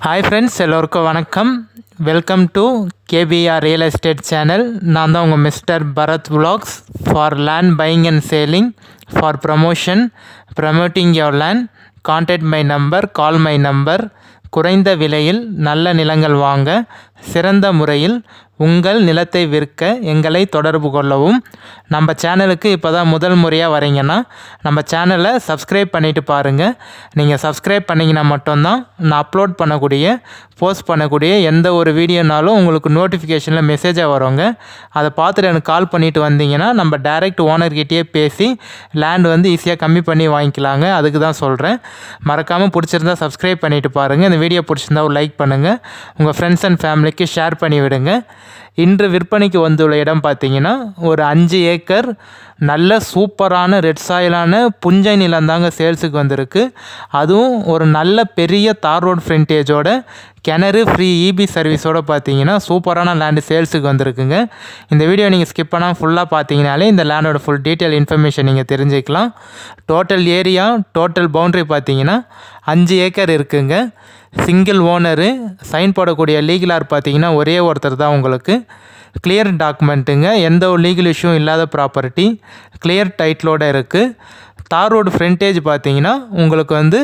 Hi friends, எல்லோருக்கும் வணக்கம். Welcome to KBR real estate channel. நான் தான் உங்கள் mister Bharath vlogs for land buying and selling for promoting your land. Contact my number, call my number. குறைந்த விலையில் நல்ல நிலங்கள் வாங்க சிறந்த முறையில் உங்கள் நிலத்தை விற்க எங்களை தொடர்பு கொள்ளவும். நம்ம சேனலுக்கு இப்போ தான் முதல் முறையாக வரீங்கன்னா நம்ம சேனலை சப்ஸ்கிரைப் பண்ணிவிட்டு பாருங்கள். நீங்கள் சப்ஸ்கிரைப் பண்ணிங்கன்னா மட்டும்தான் நான் அப்லோட் பண்ணக்கூடிய போஸ்ட் பண்ணக்கூடிய எந்த ஒரு வீடியோனாலும் உங்களுக்கு நோட்டிஃபிகேஷனில் மெசேஜாக வருங்க. அதை பார்த்துட்டு எனக்கு கால் பண்ணிவிட்டு வந்தீங்கன்னா நம்ம டைரெக்ட் ஓனர்கிட்டயே பேசி லேண்ட் வந்து ஈஸியாக கம்மி பண்ணி வாங்கிக்கலாங்க. அதுக்கு தான் சொல்கிறேன். மறக்காமல் பிடிச்சிருந்தா சப்ஸ்கிரைப் பண்ணிவிட்டு பாருங்கள். இந்த வீடியோ பிடிச்சிருந்தா ஒரு லைக் பண்ணுங்கள். உங்கள் ஃப்ரெண்ட்ஸ் அண்ட் ஃபேமிலிக்கு ஷேர் பண்ணி விடுங்க. இன்று விற்பனைக்கு வந்துள்ள இடம் பார்த்தீங்கன்னா ஒரு 5 ஏக்கர் நல்ல சூப்பரான ரெட் சாயிலான புஞ்சை நிலம் தாங்க சேல்ஸுக்கு வந்திருக்கு. அதுவும் ஒரு நல்ல பெரிய தார் ரோட் ஃப்ரண்டேஜோட கிணறு ஃப்ரீ இபி சர்வீஸோடு பார்த்தீங்கன்னா சூப்பரான லேண்டு சேல்ஸுக்கு வந்திருக்குங்க. இந்த வீடியோ நீங்கள் ஸ்கிப் பண்ணால் ஃபுல்லாக பார்த்தீங்கனாலே இந்த லேண்டோட ஃபுல் டீட்டெயில் இன்ஃபர்மேஷன் நீங்கள் தெரிஞ்சுக்கலாம். டோட்டல் ஏரியா, டோட்டல் பவுண்ட்ரி பார்த்தீங்கன்னா 5 ஏக்கர் இருக்குங்க. சிங்கிள் ஓனரு, சைன் போடக்கூடிய லீகலார் பார்த்தீங்கன்னா ஒரே ஒருத்தர் தான் உங்களுக்கு. கிளியர் டாக்குமெண்ட்டுங்க, எந்த ஒரு லீகல் இஷ்யூ இல்லாத ப்ராப்பர்ட்டி, கிளியர் டைட்டிலோடு இருக்குது. தார் ரோடு ஃப்ரண்டேஜ் பார்த்தீங்கன்னா உங்களுக்கு வந்து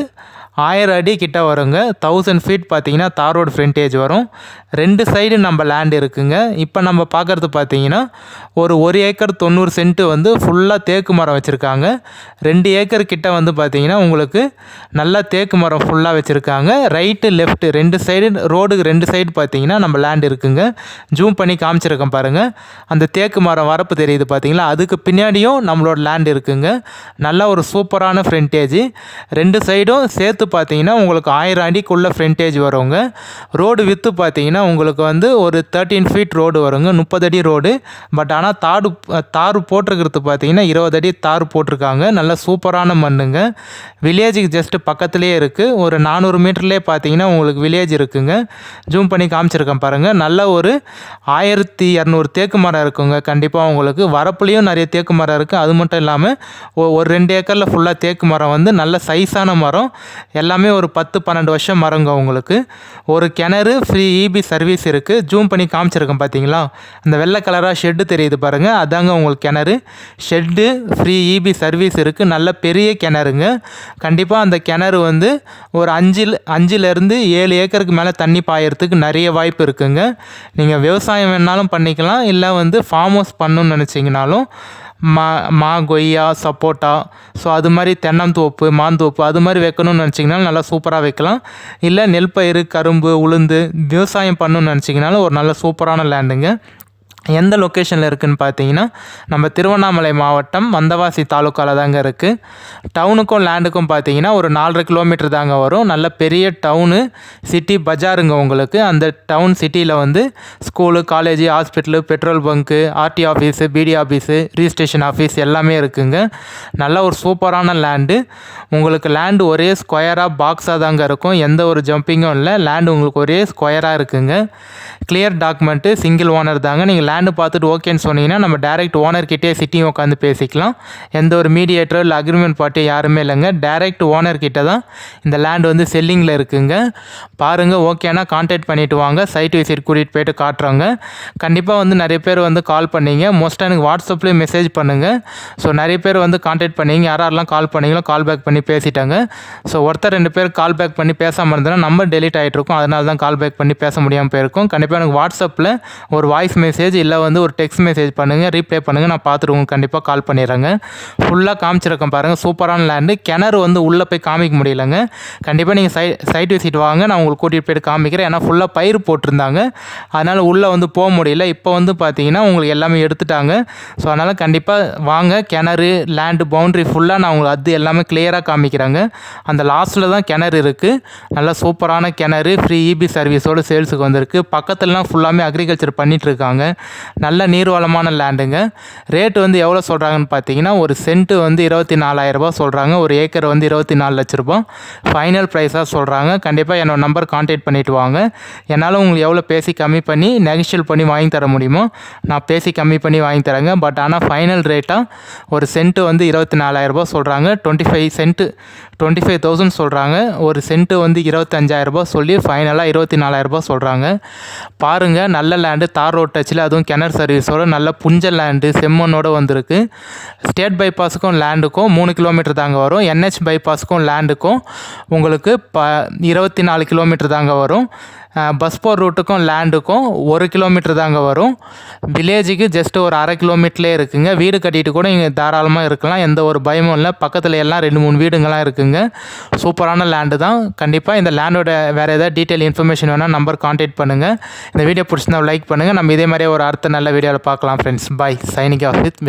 1000 அடி கிட்ட வருங்க. 1000 ஃபீட் பார்த்தீங்கன்னா தார் ரோடு ஃப்ரண்டேஜ் வரும். 2 சைடு நம்ம லேண்ட் இருக்குங்க. இப்போ நம்ம பார்க்குறது பார்த்தீங்கன்னா ஒரு 1 ஏக்கர் 90 சென்ட்டு வந்து ஃபுல்லாக தேக்கு மரம் வச்சுருக்காங்க. 2 ஏக்கர் கிட்ட வந்து பார்த்தீங்கன்னா உங்களுக்கு நல்லா தேக்கு மரம் ஃபுல்லாக வச்சுருக்காங்க. ரைட்டு லெஃப்ட்டு 2 சைடு ரோடுக்கு 2 சைடு பார்த்தீங்கன்னா நம்ம லேண்ட் இருக்குங்க. ஜூம் பண்ணி காமிச்சிருக்கேன் பாருங்கள். அந்த தேக்கு மரம் வரப்பு தெரியுது பார்த்தீங்களா, அதுக்கு பின்னாடியும் நம்மளோட லேண்ட் இருக்குங்க. நல்லா ஒரு சூப்பரான ஃப்ரண்டேஜ். 2 சைடும் சேர்த்து பார்த்தீங்கன்னா உங்களுக்கு 1000 அடிக்குள்ள ஃப்ரண்டேஜ் வருங்க. ரோடு வித்து பார்த்தீங்கன்னா உங்களுக்கு வந்து ஒரு 13 ஃபீட் ரோடு வருங்க. 30 அடி ரோடு. பட் ஆனால் தார் போட்டிருக்கிறது பார்த்தீங்கன்னா 20 அடி தார் போட்டிருக்காங்க. நல்ல சூப்பரான மண்ணுங்க. வில்லேஜுக்கு ஜஸ்ட் பக்கத்துலேயே இருக்குது. ஒரு 400 மீட்டர்லேயே பார்த்தீங்கன்னா உங்களுக்கு வில்லேஜ் இருக்குங்க. ஜூம் பண்ணி காமிச்சிருக்கேன் பாருங்கள். நல்ல ஒரு 1200 தேக்கு மரம் இருக்குங்க. கண்டிப்பாக உங்களுக்கு வரப்புலேயும் நிறைய தேக்கு மரம் இருக்குது. அது மட்டும் இல்லாமல் ஒரு 2 ஏக்கரில் ஃபுல்லாக தேக்கு மரம் வந்து நல்ல சைஸான மரம். எல்லாமே ஒரு 10-12 வருஷம் மரங்க உங்களுக்கு. ஒரு கிணறு ஃப்ரீ இபி சர்வீஸ் இருக்குது. ஜூம் பண்ணி காமிச்சிருக்கேன் பார்த்தீங்களா, அந்த வெள்ளை கலராக ஷெட்டு தெரியுது பாருங்கள், அதாங்க உங்களுக்கு கிணறு. ஷெட்டு ஃப்ரீ இபி சர்வீஸ் இருக்குது. நல்ல பெரிய கிணறுங்க. கண்டிப்பாக அந்த கிணறு வந்து ஒரு 5லேருந்து 7 ஏக்கருக்கு மேலே தண்ணி பாயறதுக்கு நிறைய வாய்ப்பு இருக்குங்க. நீங்கள் விவசாயம் வேணாலும் பண்ணிக்கலாம், இல்லை வந்து ஃபார்ம் ஹவுஸ் பண்ணணும்னு நினச்சிங்கனாலும் மா கொய்யா, சப்போட்டா, ஸோ அது மாதிரி தென்னந்தோப்பு, மாந்தோப்பு அது மாதிரி வைக்கணும்னு நினச்சிங்கனாலும் நல்லா சூப்பராக வைக்கலாம். இல்லை நெல் பயிர், கரும்பு, உளுந்து விவசாயம் பண்ணணும்னு நினச்சிங்கனாலும் ஒரு நல்ல சூப்பரான லேண்டுங்க. எந்த லொக்கேஷனில் இருக்குதுன்னு பார்த்தீங்கன்னா நம்ம திருவண்ணாமலை மாவட்டம் வந்தவாசி தாலுக்காவில் தாங்க இருக்குது. டவுனுக்கும் லேண்டுக்கும் பார்த்தீங்கன்னா ஒரு 4.5 கிலோமீட்டர் தாங்க வரும். நல்ல பெரிய டவுனு, சிட்டி பஜாருங்க உங்களுக்கு. அந்த டவுன் சிட்டியில் வந்து school, college, hospital, petrol bunk, RT office, PD office, registration office எல்லாமே இருக்குங்க. நல்ல ஒரு சூப்பரான லேண்டு. உங்களுக்கு லேண்டு ஒரே ஸ்கொயராக பாக்ஸாக தாங்க இருக்கும். எந்த ஒரு ஜம்பிங்கும் இல்லை. லேண்டு உங்களுக்கு ஒரே ஸ்கொயராக இருக்குங்க. கிளியர் டாக்குமெண்ட்டு, சிங்கிள் ஓனர் தாங்க. நீங்கள் லேண்டு பார்த்துட்டு ஓகேன்னு சொன்னீங்கன்னா நம்ம டைரெக்ட் ஓனர்கிட்டே சிட்டியும் உட்காந்து பேசிக்கலாம். எந்த ஒரு மீடியேட்டரோ இல்லை அக்ரிமெண்ட் பார்ட்டியோ யாருமே இல்லைங்க. டைரெக்ட் ஓனர்கிட்ட தான் இந்த லேண்டு வந்து செல்லிங்கில் இருக்குங்க. பாருங்கள், ஓகேனா கான்டாக்ட் பண்ணிவிட்டு வாங்க. சைட் விசிட் கூட்டிகிட்டு போய்ட்டு காட்டுறோங்க. கண்டிப்பாக வந்து நிறைய பேர் வந்து கால் பண்ணிங்க. மோஸ்ட்டாக எனக்கு வாட்ஸ்அப்லேயே மெசேஜ் பண்ணுங்கள். ஸோ நிறைய பேர் வந்து கான்டாக்ட் பண்ணிங்க. யாரெல்லாம் கால் பண்ணிங்களோ கால் பேக் பண்ணி பேசிட்டாங்க. ஸோ ஒருத்தர் 2 பேர் கால் பேக் பண்ணி பேசாமல் இருந்ததுன்னா நம்பர் டெலிட் ஆகிட்ருக்கும். அதனால தான் கால் பேக் பண்ணி பேச முடியாமல் போயிருக்கும். கண்டிப்பாக எனக்கு வாட்ஸ்அப்பில் ஒரு வாய்ஸ் மெசேஜ் இல்லை வந்து ஒரு டெக்ஸ்ட் மெசேஜ் பண்ணுங்கள், ரீப்ளை பண்ணுங்கள். நான் பார்த்துட்டு உங்களுக்கு கண்டிப்பாக கால் பண்ணிடுறேங்க. ஃபுல்லாக காமிச்சிருக்கேன் பாருங்கள். சூப்பரான லேண்டு. கிணறு வந்து உள்ளே போய் காமிக்க முடியலைங்க. கண்டிப்பாக நீங்கள் சைட் விசிட் வாங்க, நான் உங்களுக்கு கூட்டிகிட்டு போய்ட்டு காமிக்கிறேன். ஏன்னா ஃபுல்லாக பயிர் போட்டிருந்தாங்க, அதனால் உள்ளே வந்து போக முடியல. இப்போ வந்து பார்த்தீங்கன்னா உங்களுக்கு எல்லாமே எடுத்துட்டாங்க. ஸோ அதனால் கண்டிப்பாக வாங்க. கிணறு, லேண்டு, பவுண்ட்ரி ஃபுல்லாக நான் உங்களுக்கு அது எல்லாமே கிளியராக காமிக்கிறேங்க. அந்த லாஸ்ட்டில் தான் கிணறு இருக்குது. நல்லா சூப்பரான கிணறு, ஃப்ரீ இபி சர்வீஸோடு சேல்ஸுக்கு வந்திருக்கு. பக்கத்துலலாம் ஃபுல்லாமே அக்ரிகல்ச்சர் பண்ணிகிட்ருக்காங்க. நல்ல நீர்வளமான லேண்டுங்க. ரேட்டு வந்து எவ்வளோ சொல்கிறாங்கன்னு பார்த்தீங்கன்னா, ஒரு சென்ட்டு வந்து 24,000 ரூபா சொல்கிறாங்க. ஒரு ஏக்கர் வந்து 24 லட்ச ரூபா ஃபைனல் ப்ரைஸாக சொல்கிறாங்க. கண்டிப்பாக என்னோட நம்பர் கான்டாக்ட் பண்ணிவிட்டு வாங்க. என்னால் உங்களுக்கு எவ்வளோ பேசி கம்மி பண்ணி நெகோஷியேட் பண்ணி வாங்கி தர முடியுமோ நான் பேசி கம்மி பண்ணி வாங்கி தரேங்க. பட் ஆனால் ஃபைனல் ரேட்டாக ஒரு சென்ட்டு வந்து 24,000 ரூபா சொல்கிறாங்க. 25,000 சொல்கிறாங்க. ஒரு சென்ட்டு வந்து 25,000 ரூபா சொல்லி ஃபைனலாக 24,000 ரூபா சொல்கிறாங்க. பாருங்கள், நல்ல லேண்டு, தார் ரோட் டச்சில், அதுவும் கிணறு சர்வீஸோடு நல்ல புஞ்ச லேண்டு செம்மண்ணோடு வந்திருக்கு. ஸ்டேட் பைபாஸுக்கும் லேண்டுக்கும் 3 கிலோமீட்டர் தாங்க வரும். NH பைபாஸுக்கும் லேண்டுக்கும் உங்களுக்கு 24 கிலோமீட்டர் தாங்க வரும். பஸ் போர் ரூட்டுக்கும் லேண்டுக்கும் 1 கிலோமீட்டர் தாங்க வரும். வில்லேஜுக்கு ஜஸ்ட் ஒரு 1/2 கிலோமீட்டர்லேயே இருக்குங்க. வீடு கட்டிட்டு கூட இங்கே தாராளமாக இருக்கலாம், எந்த ஒரு பயமும் இல்லை. பக்கத்தில் எல்லாம் 2-3 வீடுங்கள்லாம் இருக்குங்க. சூப்பரான லேண்டு தான். கண்டிப்பாக இந்த லேண்டோட வேறு ஏதாவது டீட்டெயில் இன்ஃபர்மேஷன் வேணால் நம்பர் கான்டாக்ட் பண்ணுங்கள். இந்த வீடியோ பிடிச்சிருந்தா லைக் பண்ணுங்கள். நம்ம இதே மாதிரியே ஒரு அடுத்த நல்ல வீடியோவில் பார்க்கலாம் friends. Bye. Signing off with